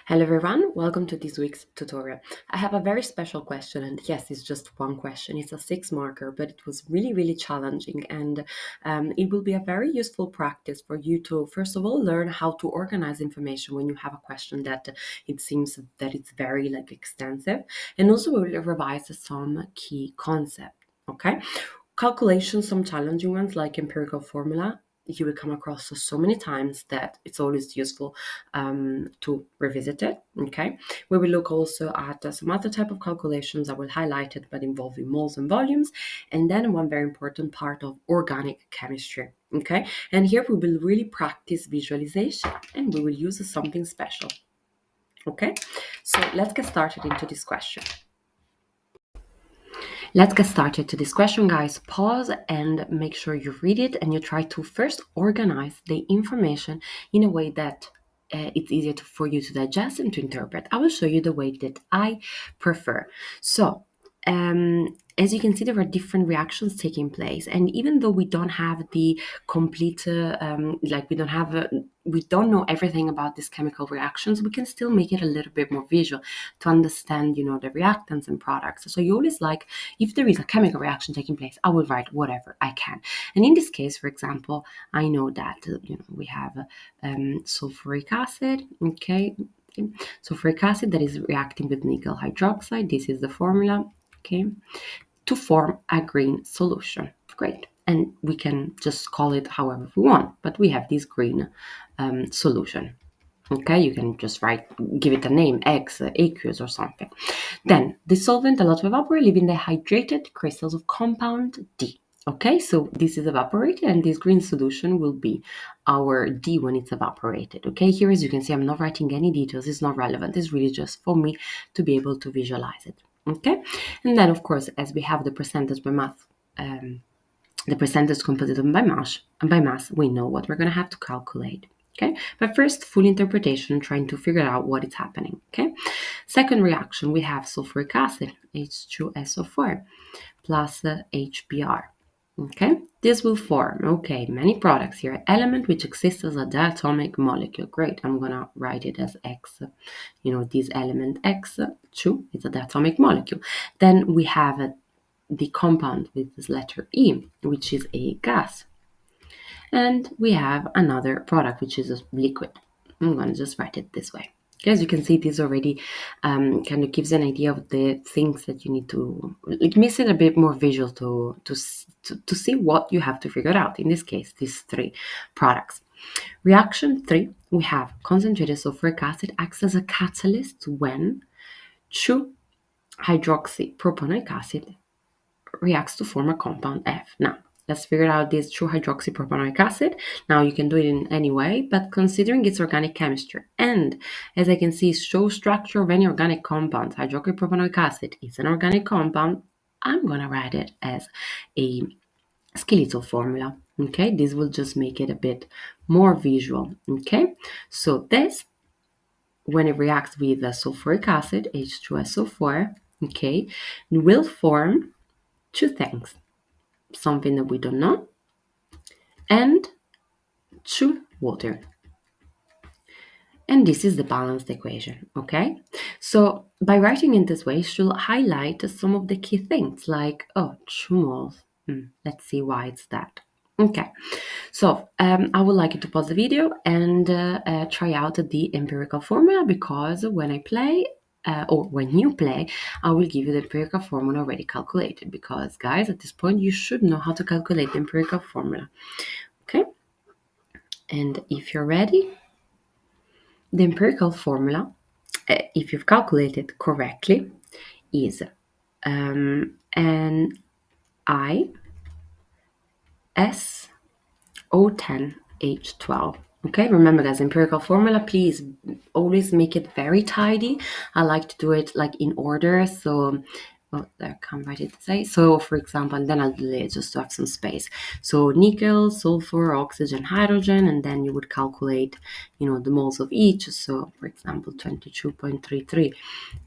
Hello everyone, welcome to this week's tutorial. I have a very special question, and yes, it's just one question. It's a 6 marker, but it was really challenging, and it will be a very useful practice for you to first of all learn how to organize information when you have a question that it seems that it's very extensive, and also we'll revise some key concepts. Okay, calculations, some challenging ones like empirical formula you will come across so many times that it's always useful to revisit it. Okay, we will look also at some other type of calculations. I will highlight it, but involving moles and volumes, and then one very important part of organic chemistry. Okay, and here we will really practice visualization, and we will use something special. Okay, so let's get started into this question. Let's get started to this question, guys. Pause and make sure you read it and you try to first organize the information in a way that it's easier for you to digest and to interpret. I will show you the way that I prefer. So, as you can see, there are different reactions taking place, and even though we don't have the complete, we don't know everything about these chemical reactions, we can still make it a little bit more visual to understand, the reactants and products. So you always if there is a chemical reaction taking place, I will write whatever I can. And in this case, for example, I know that we have sulfuric acid. Okay, sulfuric acid that is reacting with nickel hydroxide. This is the formula. Okay, to form a green solution. Great. And we can just call it however we want, but we have this green solution. Okay, you can just give it a name, X, aqueous or something. Then the solvent allowed to evaporate, leaving the hydrated crystals of compound D. Okay, so this is evaporated, and this green solution will be our D when it's evaporated. Okay, here as you can see, I'm not writing any details. It's not relevant. It's really just for me to be able to visualize it. Okay, and then of course, as we have the percentage by mass, the percentage composite by mass, we know what we're going to have to calculate. Okay, but first, full interpretation, trying to figure out what is happening. Okay, second reaction, we have sulfuric acid, H2SO4, plus HBr. Okay, this will form, many products here. Element which exists as a diatomic molecule. Great, I'm gonna write it as X. This element X2 is a diatomic molecule. Then we have the compound with this letter E, which is a gas. And we have another product, which is a liquid. I'm going to just write it this way. Okay, as you can see, this already kind of gives an idea of the things that you need to, it makes it a bit more visual to see what you have to figure out. In this case, these three products. Reaction 3, we have concentrated sulfuric acid acts as a catalyst when 2-hydroxypropanoic acid reacts to form a compound F. Now, let's figure out this 2-hydroxypropanoic acid. Now, you can do it in any way, but considering its organic chemistry, and as I can see, show structure of any organic compound, hydroxypropanoic acid is an organic compound, I'm going to write it as a skeletal formula. Okay, this will just make it a bit more visual. Okay, so this, when it reacts with the sulfuric acid, H2SO4, okay, will form two things, something that we don't know, and 2 water. And this is the balanced equation, okay? So by writing in this way, you should highlight some of the key things like, 2 moles. Let's see why it's that. Okay, so I would like you to pause the video and try out the empirical formula, because when I play, or when you play, I will give you the empirical formula already calculated, because guys, at this point you should know how to calculate the empirical formula. Okay, and if you're ready, the empirical formula, if you've calculated correctly, is NiSO10H12. Okay, remember guys, empirical formula, please always make it very tidy. I like to do it in order, so I can't write it to say. So for example, and then I'll delete it just to have some space. So nickel, sulfur, oxygen, hydrogen, and then you would calculate, the moles of each. So for example, 22.33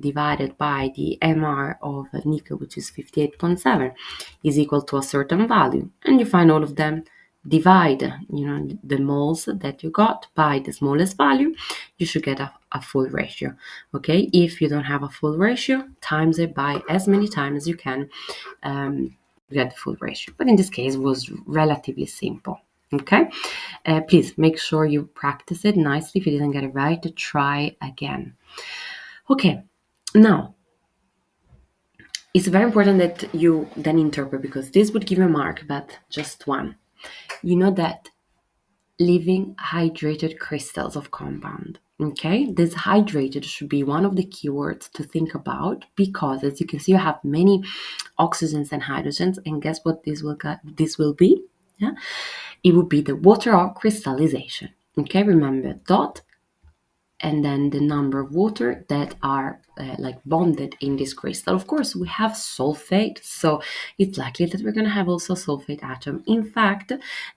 divided by the MR of nickel, which is 58.7, is equal to a certain value. And you find all of them divide, the moles that you got by the smallest value, you should get a full ratio. Okay, if you don't have a full ratio, times it by as many times as you can, get the full ratio. But in this case, it was relatively simple. Okay, please make sure you practice it nicely. If you didn't get it right, try again. Okay, now it's very important that you then interpret, because this would give a mark, but just one. You know that living hydrated crystals of compound. Okay, this hydrated should be one of the keywords to think about, because as you can see, you have many oxygens and hydrogens, and guess what this will be? Yeah, it would be the water or crystallization. Okay, remember dot and then the number of water that are like bonded in this crystal. Of course, we have sulfate, so it's likely that we're going to have also a sulfate atom. In fact,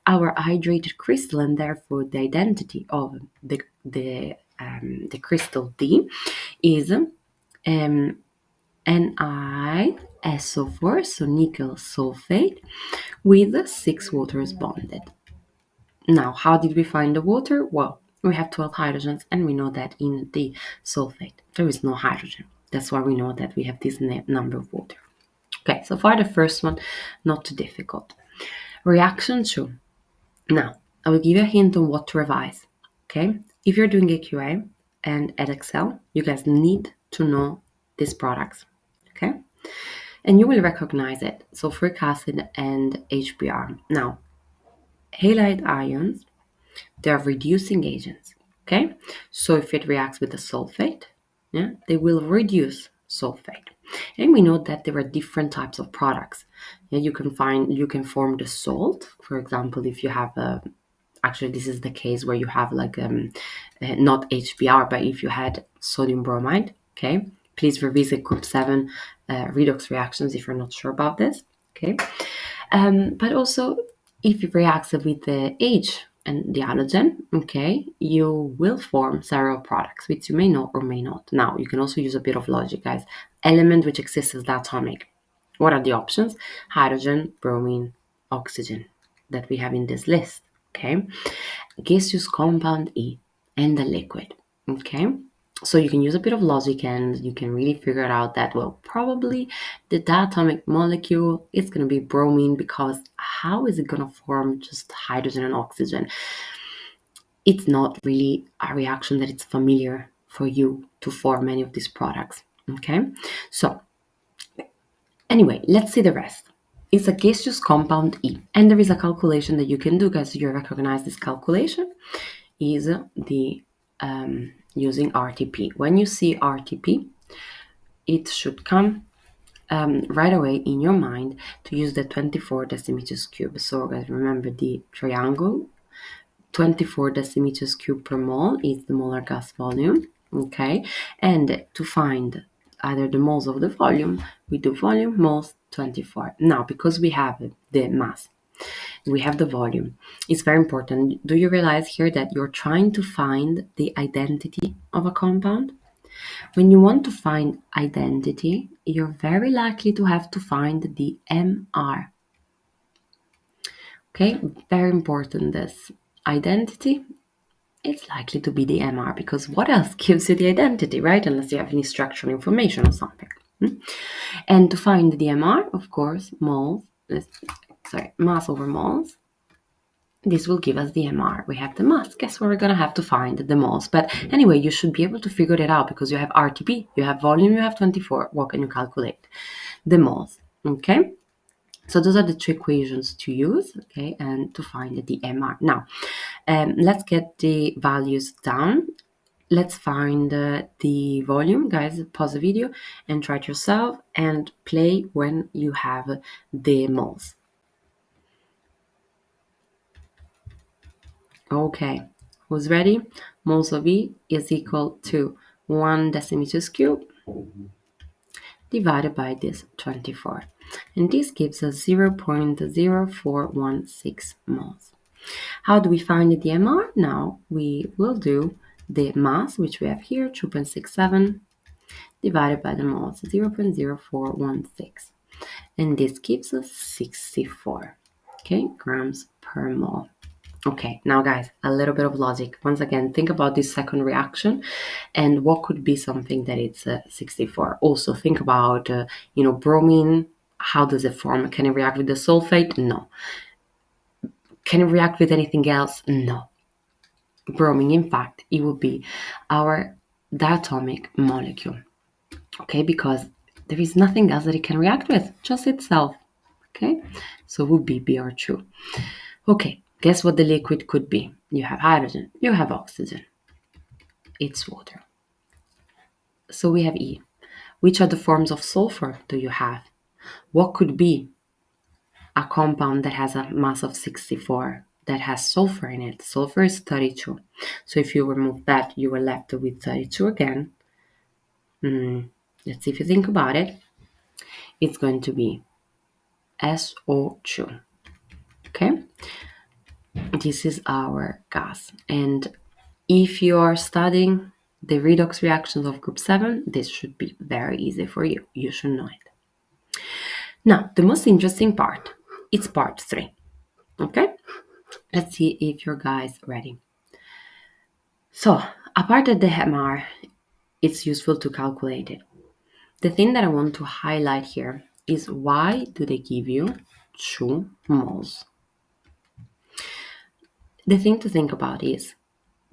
our hydrated crystal, and therefore the identity of the crystal D, is NiSO4, so nickel sulfate, with 6 waters bonded. Now, how did we find the water? Well, we have 12 hydrogens, and we know that in the sulfate there is no hydrogen. That's why we know that we have this number of water. Okay, so far the first one, not too difficult. Reaction 2. Now, I will give you a hint on what to revise. Okay, if you're doing AQA and at Excel, you guys need to know these products. Okay, and you will recognize it. Sulfuric acid and HBr. Now, halide ions, they are reducing agents. Okay, so if it reacts with the sulfate, yeah, they will reduce sulfate. And we know that there are different types of products. Yeah, you can form the salt. For example, if you have actually this is the case where you have like not HBr, but if you had sodium bromide. Okay, please revisit group 7 redox reactions if you're not sure about this. Okay, but also if it reacts with the H and the halogen, okay, you will form several products, which you may know or may not. Now, you can also use a bit of logic, guys. Element which exists as diatomic. What are the options? Hydrogen, bromine, oxygen that we have in this list, okay? Gaseous compound E and the liquid, okay? So you can use a bit of logic and you can really figure it out that, well, probably the diatomic molecule is going to be bromine, because how is it going to form just hydrogen and oxygen? It's not really a reaction that it's familiar for you to form any of these products, okay? So anyway, let's see the rest. It's a gaseous compound E, and there is a calculation that you can do, guys. You recognize this calculation is the using RTP. When you see RTP, it should come right away in your mind to use the 24 decimeters cube. So guys, remember the triangle. 24 decimeters cube per mole is the molar gas volume. Okay, and to find either the moles of the volume, we do volume moles 24. Now, because we have the mass, we have the volume, it's very important. Do you realize here that you're trying to find the identity of a compound? When you want to find identity, you're very likely to have to find the MR. Okay, very important, this identity. It's likely to be the MR, because what else gives you the identity, right? Unless you have any structural information or something. And to find the MR, of course, mass over moles. This will give us the MR. We have the mass. Guess where we're going to have to find the moles? But anyway, you should be able to figure it out, because you have RTP, you have volume, you have 24. What can you calculate? The moles. Okay? So those are the two equations to use, okay, and to find the MR. Now, let's get the values down. Let's find the volume. Guys, pause the video and try it yourself and play when you have the moles. Okay, who's ready? Moles of E is equal to 1 decimeters cube divided by this 24. And this gives us 0.0416 moles. How do we find the MR? Now we will do the mass, which we have here, 2.67, divided by the moles, 0.0416. And this gives us 64, okay, grams per mole. Okay, now guys, a little bit of logic. Once again, think about this second reaction and what could be something that it's 64. Also, think about, bromine. How does it form? Can it react with the sulfate? No. Can it react with anything else? No. Bromine, in fact, it will be our diatomic molecule. Okay, because there is nothing else that it can react with, just itself. Okay, so it would be Br2. Okay, guess what the liquid could be? You have hydrogen, you have oxygen. It's water. So we have E. Which are the forms of sulfur do you have? What could be a compound that has a mass of 64 that has sulfur in it? Sulfur is 32. So if you remove that, you are left with 32 again. Let's see if you think about it. It's going to be SO2. Okay? This is our gas. And if you are studying the redox reactions of group 7, this should be very easy for you. You should know it. Now, the most interesting part, it's part 3. Okay? Let's see if your guys ready. So, apart of the MR, it's useful to calculate it. The thing that I want to highlight here is why do they give you 2 moles? The thing to think about is,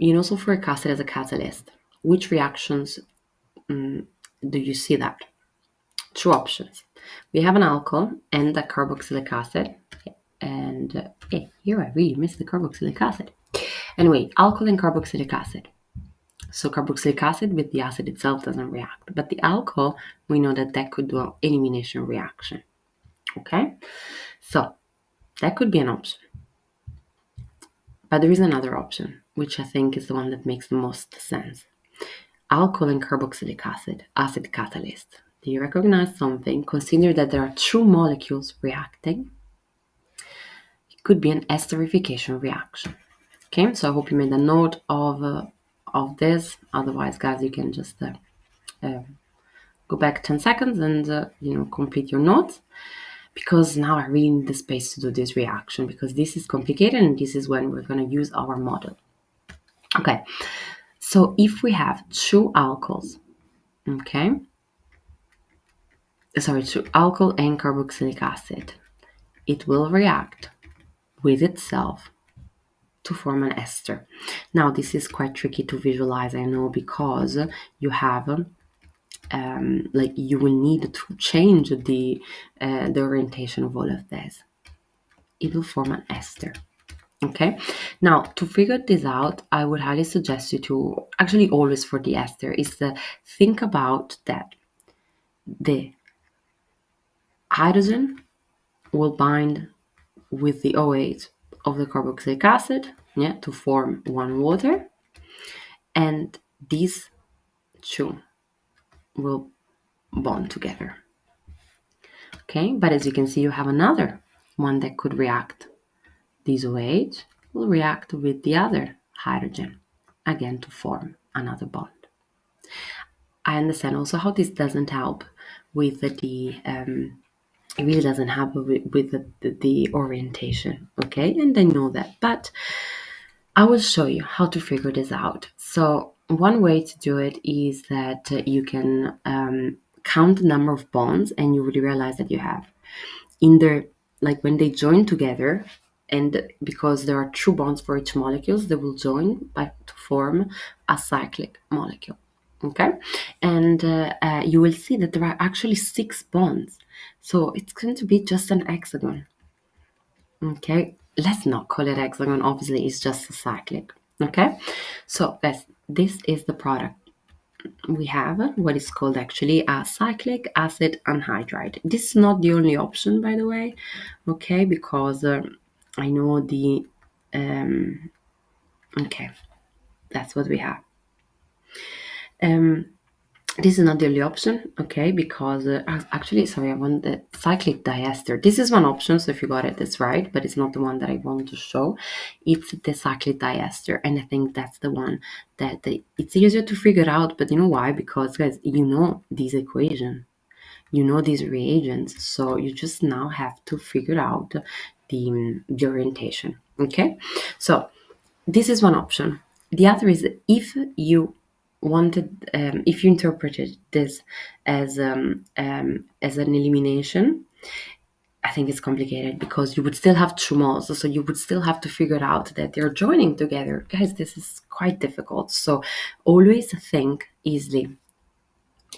sulfuric acid as a catalyst. Which reactions do you see that? 2 options. We have an alcohol and a carboxylic acid. And here I really missed the carboxylic acid. Anyway, alcohol and carboxylic acid. So carboxylic acid with the acid itself doesn't react. But the alcohol, we know that could do an elimination reaction. Okay? So that could be an option. But there is another option, which I think is the one that makes the most sense. Alcohol and carboxylic acid catalyst. Do you recognize something? Consider that there are 2 molecules reacting. It could be an esterification reaction. Okay, so I hope you made a note of this. Otherwise, guys, you can just go back 10 seconds and complete your notes, because now I really need the space to do this reaction, because this is complicated and this is when we're going to use our model. Okay, so if we have 2 alcohols, okay, sorry, 2 alcohol and carboxylic acid, it will react with itself to form an ester. Now, this is quite tricky to visualize, I know, because you have you will need to change the orientation of all of this. It will form an ester. Okay, now to figure this out, I would highly suggest you to actually always for the ester is to think about that the hydrogen will bind with the OH of the carboxylic acid, to form one water, and these 2 will bond together. Okay, but as you can see, you have another one that could react. This OH will react with the other hydrogen, again to form another bond. I understand also how this doesn't help with the it really doesn't help with the orientation, okay? And I know that, but I will show you how to figure this out. So one way to do it is that you can count the number of bonds, and you will realize that you have in their, like when they join together, and because there are 2 bonds for each molecules, they will join to form a cyclic molecule. Okay, and you will see that there are actually 6 bonds, so it's going to be just an hexagon. Okay, let's not call it hexagon, obviously it's just a cyclic. Okay, so this is the product. We have what is called actually a cyclic acid anhydride. This is not the only option, by the way, okay, because I know the okay, that's what we have. This is not the only option, okay, because actually, sorry, I want the cyclic diester. This is one option, so if you got it, that's right, but it's not the one that I want to show. It's the cyclic diester, and I think that's the one that it's easier to figure out, but you know why? Because, guys, you know this equation, you know these reagents, so you just now have to figure out the orientation. Okay, so this is one option. The other is if you wanted, if you interpreted this as an elimination. I think it's complicated because you would still have two moles, so you would still have to figure out that they're joining together. Guys, this is quite difficult. So always think easily.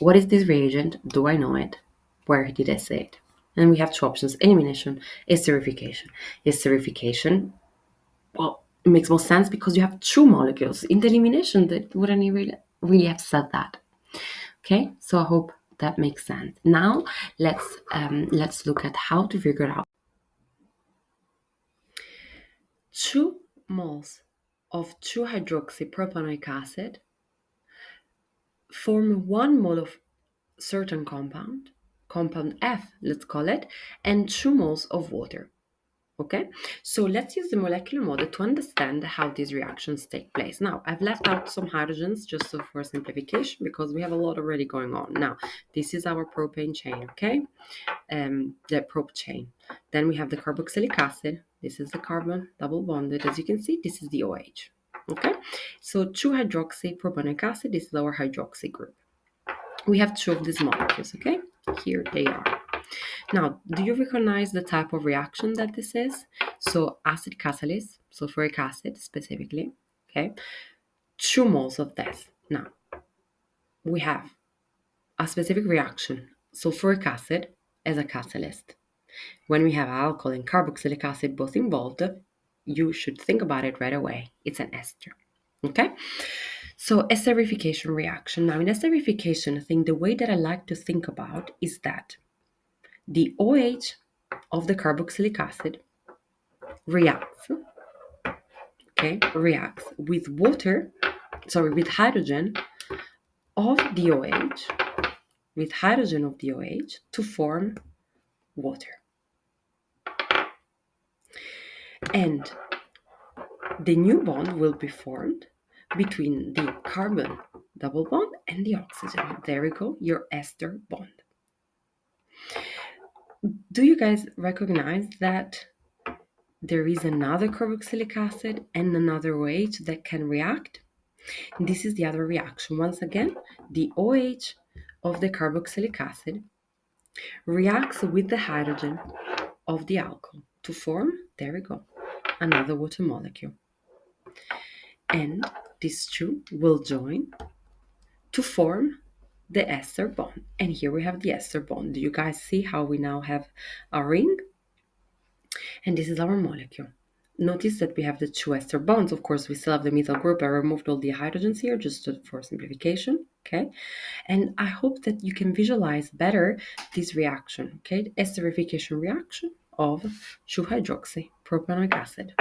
What is this reagent? Do I know it? Where did I say it? And we have two options: elimination, esterification. Esterification, well, it makes more sense because you have two molecules. In the elimination, that wouldn't you really have said that. Okay, so I hope that makes sense. Now let's look at how to figure it out. 2 moles of 2-hydroxypropanoic acid form 1 mole of certain compound, compound F, let's call it, and 2 moles of water. Okay, so let's use the molecular model to understand how these reactions take place. Now, I've left out some hydrogens just for simplification because we have a lot already going on. Now, this is our propane chain, okay? The prop chain. Then we have the carboxylic acid. This is the carbon double bonded. As you can see, this is the OH. Okay, so 2-hydroxypropanoic acid, this is our hydroxy group. We have 2 of these molecules, okay? Here they are. Now, do you recognize the type of reaction that this is? So acid catalyst, sulfuric acid specifically, okay? 2 moles of this. Now, we have a specific reaction, sulfuric acid as a catalyst. When we have alcohol and carboxylic acid both involved, you should think about it right away. It's an ester. Okay? So esterification reaction. Now in esterification, I think the way that I like to think about is that the OH of the carboxylic acid reacts with with hydrogen of the OH, to form water. And the new bond will be formed between the carbon double bond and the oxygen. There we go, your ester bond. Do you guys recognize that there is another carboxylic acid and another OH that can react? This is the other reaction. Once again, the OH of the carboxylic acid reacts with the hydrogen of the alcohol to form, there we go, another water molecule. And these two will join to form the ester bond. And here we have the ester bond. Do you guys see how we now have a ring? And this is our molecule. Notice that we have the 2 ester bonds. Of course, we still have the methyl group. I removed all the hydrogens here just for simplification, okay? And I hope that you can visualize better this reaction, okay? Esterification reaction of 2-hydroxypropanoic acid.